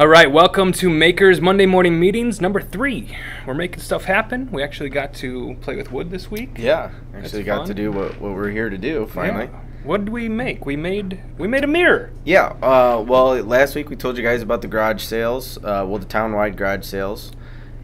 All right, welcome to Makers Monday Morning Meetings number 3. We're making stuff happen. We actually got to play with wood this week. Yeah, actually got to do what we're here to do finally. Yeah. What did we make? We made a mirror. Yeah. Well, last week we told you guys about the garage sales, the town-wide garage sales,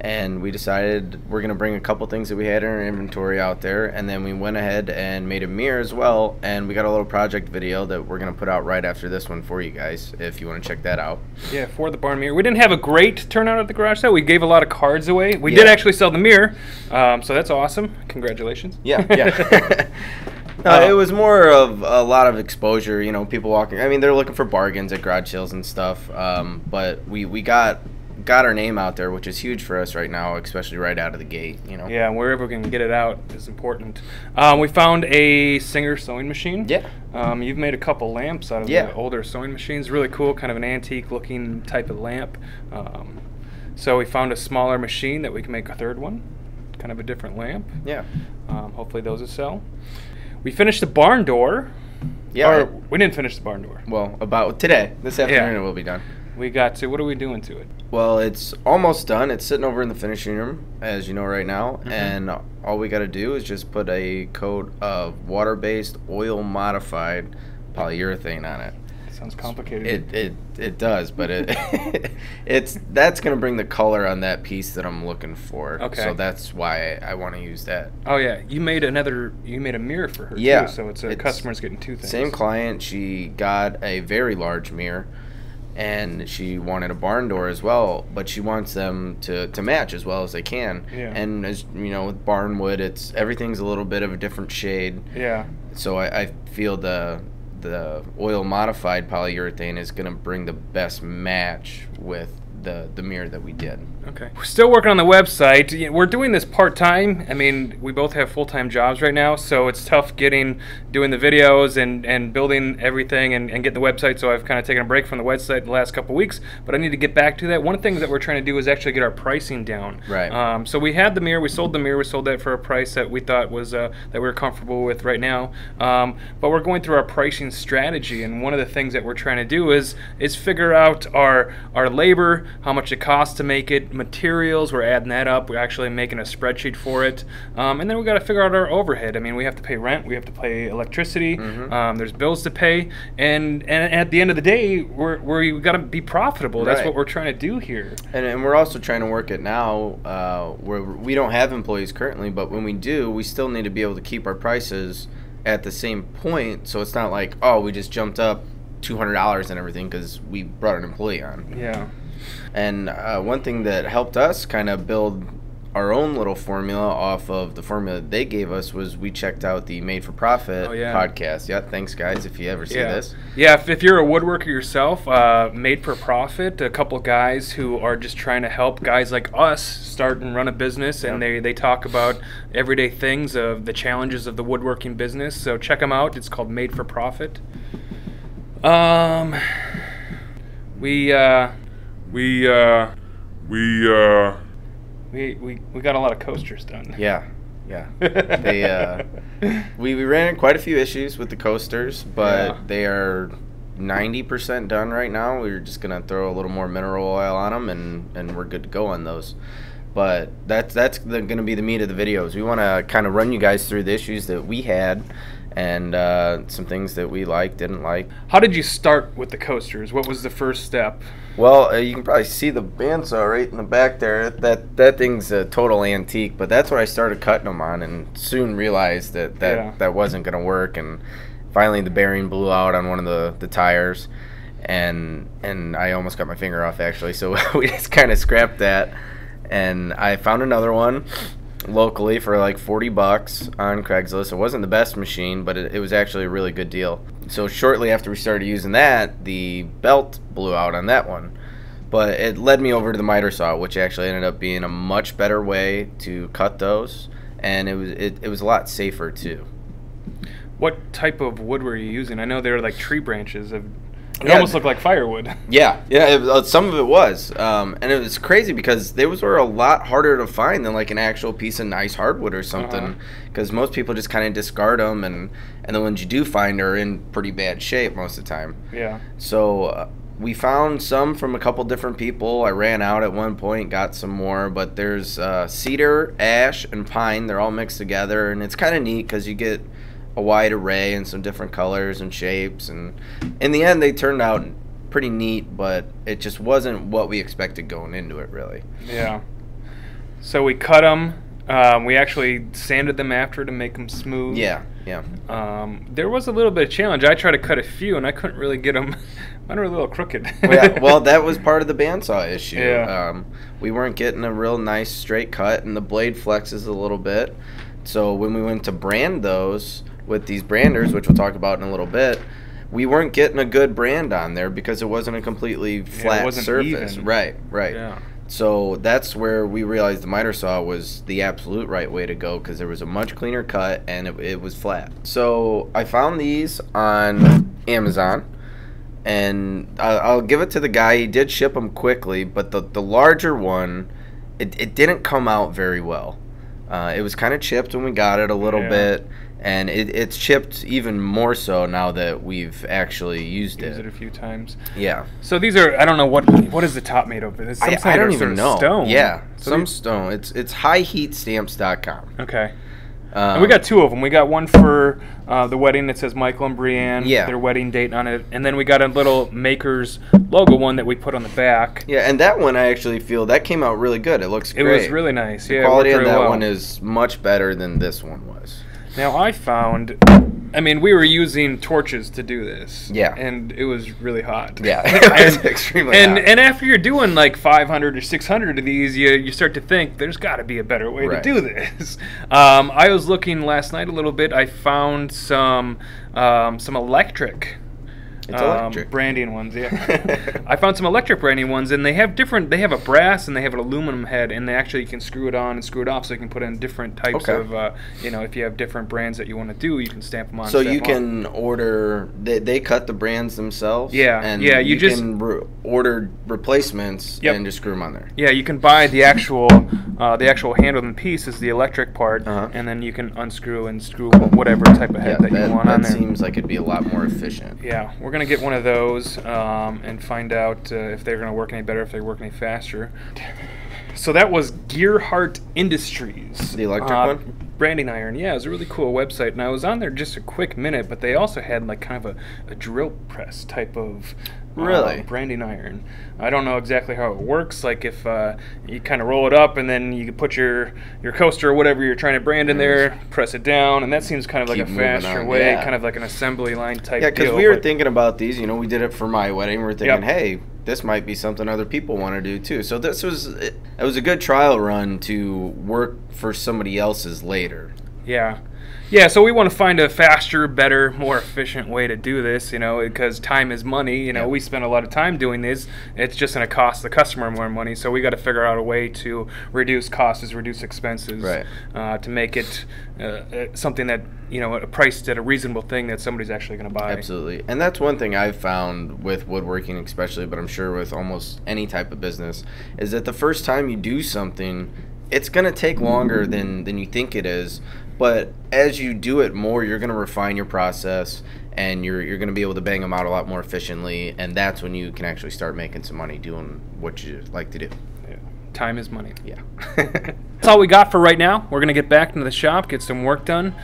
and we decided we're gonna bring a couple things that we had in our inventory out there, and then we went ahead and made a mirror as well, and we got a little project video that we're gonna put out right after this one for you guys, if you want to check that out. Yeah, for the barn mirror. We didn't have a great turnout at the garage sale. We gave a lot of cards away. We did actually sell the mirror, so that's awesome. Congratulations. Yeah. It was more of a lot of exposure, you know, people walking. I mean, they're looking for bargains at garage sales and stuff, but we got our name out there, which is huge for us right now, especially right out of the gate, you know. Yeah, wherever we can get it out is important. We found a Singer sewing machine. Yeah. You've made a couple lamps out of the older sewing machines. Really cool, kind of an antique looking type of lamp. So we found a smaller machine that we can make a third one, kind of a different lamp. Yeah. Hopefully those will sell. We finished the barn door. Yeah. Or we didn't finish the barn door. Well, about today. This afternoon it will be done. We got to, what are we doing to it? Well, it's almost done. It's sitting over in the finishing room, as you know right now, and all we got to do is just put a coat of water-based, oil-modified polyurethane on it. Sounds complicated. It does, but that's gonna bring the color on that piece that I'm looking for. Okay. So that's why I want to use that. Oh yeah, you made a mirror for her too. So it's a customer's getting two things. Same client. She got a very large mirror, and she wanted a barn door as well, but she wants them to match as well as they can. Yeah. And as you know, with barn wood, everything's a little bit of a different shade. Yeah. So I feel the oil modified polyurethane is going to bring the best match with the mirror that we did. Okay. We're still working on the website. We're doing this part-time. I mean, we both have full-time jobs right now, so it's tough doing the videos and building everything and getting the website, so I've kind of taken a break from the website the last couple weeks, but I need to get back to that. One of the things that we're trying to do is actually get our pricing down. Right. So we had the mirror, we sold that for a price that we thought was that we were comfortable with right now, but we're going through our pricing strategy, and one of the things that we're trying to do is figure out our labor, how much it costs to make it, materials, we're adding that up, we're actually making a spreadsheet for it, and then we got to figure out our overhead. I mean, we have to pay rent, we have to pay electricity, there's bills to pay, and at the end of the day, we got to be profitable. That's what we're trying to do here. And we're also trying to work it now where we don't have employees currently, but when we do, we still need to be able to keep our prices at the same point, so it's not like, oh, we just jumped up $200 and everything because we brought an employee on. Yeah. And one thing that helped us kind of build our own little formula off of the formula that they gave us was we checked out the Made for Profit podcast. Yeah, thanks guys if you ever see this. Yeah, if you're a woodworker yourself, Made for Profit, a couple guys who are just trying to help guys like us start and run a business, and they talk about everyday things of the challenges of the woodworking business. So check them out. It's called Made for Profit. We got a lot of coasters done. Yeah. We ran quite a few issues with the coasters, but they are 90% done right now. We're just gonna throw a little more mineral oil on them, and we're good to go on those. But that's gonna be the meat of the videos. We want to kind of run you guys through the issues that we had, and some things that we liked, didn't like. How did you start with the coasters? What was the first step? Well, you can probably see the bandsaw right in the back there. That thing's a total antique, but that's what I started cutting them on, and soon realized that wasn't going to work. And finally, the bearing blew out on one of the tires, and I almost got my finger off actually. So we just kind of scrapped that, and I found another one locally for like $40 on Craigslist. It wasn't the best machine, but it was actually a really good deal. So shortly after we started using that, the belt blew out on that one. But it led me over to the miter saw, which actually ended up being a much better way to cut those, and it was a lot safer too. What type of wood were you using? I know they were like tree branches. It almost looked like firewood. Yeah, some of it was. And it was crazy because those were a lot harder to find than like an actual piece of nice hardwood or something. Because most people just kind of discard them, and the ones you do find are in pretty bad shape most of the time. Yeah. So we found some from a couple different people. I ran out at one point, got some more, but there's cedar, ash, and pine. They're all mixed together, and it's kind of neat because you get a wide array and some different colors and shapes. And in the end, they turned out pretty neat, but it just wasn't what we expected going into it, really. Yeah. So we cut them. We actually sanded them after to make them smooth. Yeah, yeah. There was a little bit of challenge. I tried to cut a few, and I couldn't really get them. Mine were a little crooked. Well, that was part of the bandsaw issue. Yeah. We weren't getting a real nice straight cut, and the blade flexes a little bit. So when we went to brand those with these branders, which we'll talk about in a little bit, we weren't getting a good brand on there because it wasn't a completely flat surface. Even. Right. Yeah. So that's where we realized the miter saw was the absolute right way to go because there was a much cleaner cut and it was flat. So I found these on Amazon, and I'll give it to the guy. He did ship them quickly, but the larger one, it didn't come out very well. It was kind of chipped when we got it a little bit, and it's chipped even more so now that we've actually used it a few times. Yeah. So these are, I don't know what is the top made of? I don't even know. Stone. Yeah, so some stone. It's highheatstamps.com. Okay. And we got two of them. We got one for the wedding that says Michael and Brianne, their wedding date on it, and then we got a little Maker's logo one that we put on the back. Yeah, and that one I actually feel that came out really good. It looks great. It was really nice. The quality of that one is much better than this one was. Now I found, I mean, we were using torches to do this. Yeah. And it was really hot. Yeah, it was extremely hot. And after you're doing like 500 or 600 of these, you start to think there's got to be a better way to do this. I was looking last night a little bit. I found some electric. It's electric. Branding ones, yeah. I found some electric branding ones, and they have a brass and they have an aluminum head, and they actually, you can screw it on and screw it off, so you can put in different types of, if you have different brands that you want to do, you can stamp them on. So you can order, they cut the brands themselves? Yeah, and you just can order replacements and just screw them on there. Yeah, you can buy the actual handle and piece is the electric part, and then you can unscrew and screw whatever type of head that you want on there. That seems like it'd be a lot more efficient. Yeah, we're going to get one of those and find out if they're going to work any better, if they work any faster. So that was Gearhart Industries. The electric one? Branding iron. Yeah, it was a really cool website, and I was on there just a quick minute, but they also had like kind of a drill press type of branding iron. I don't know exactly how it works, like if you kind of roll it up and then you put your coaster or whatever you're trying to brand in there, press it down, and that seems kind of like a faster way, kind of like an assembly line type deal. Yeah, because we were thinking about these, we did it for my wedding, we were thinking, hey, this might be something other people want to do too. So it was a good trial run to work for somebody else's later. Yeah, so we want to find a faster, better, more efficient way to do this, because time is money. We spend a lot of time doing this. It's just going to cost the customer more money, so we got to figure out a way to reduce costs, reduce expenses, to make it something that, priced at a reasonable thing that somebody's actually going to buy. Absolutely. And that's one thing I've found with woodworking especially, but I'm sure with almost any type of business, is that the first time you do something, it's going to take longer than you think it is. But as you do it more, you're going to refine your process, and you're going to be able to bang them out a lot more efficiently, and that's when you can actually start making some money doing what you like to do. Yeah. Time is money. Yeah. That's all we got for right now. We're going to get back into the shop, get some work done.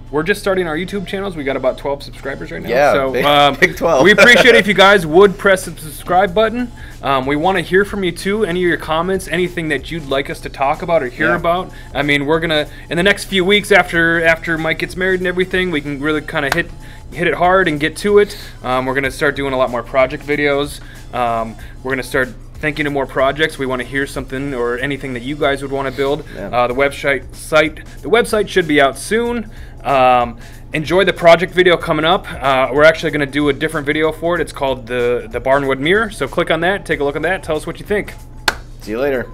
We're just starting our YouTube channels. We got about 12 subscribers right now. Yeah, so, big 12. We appreciate it if you guys would press the subscribe button. We want to hear from you too. Any of your comments, anything that you'd like us to talk about or hear about. I mean, we're going to, in the next few weeks after Mike gets married and everything, we can really kind of hit it hard and get to it. We're going to start doing a lot more project videos. We're going to start thinking of more projects. We want to hear something or anything that you guys would want to build. The website should be out soon. Enjoy the project video coming up. We're actually going to do a different video for it. It's called the Barnwood Mirror. So click on that, take a look at that, tell us what you think. See you later.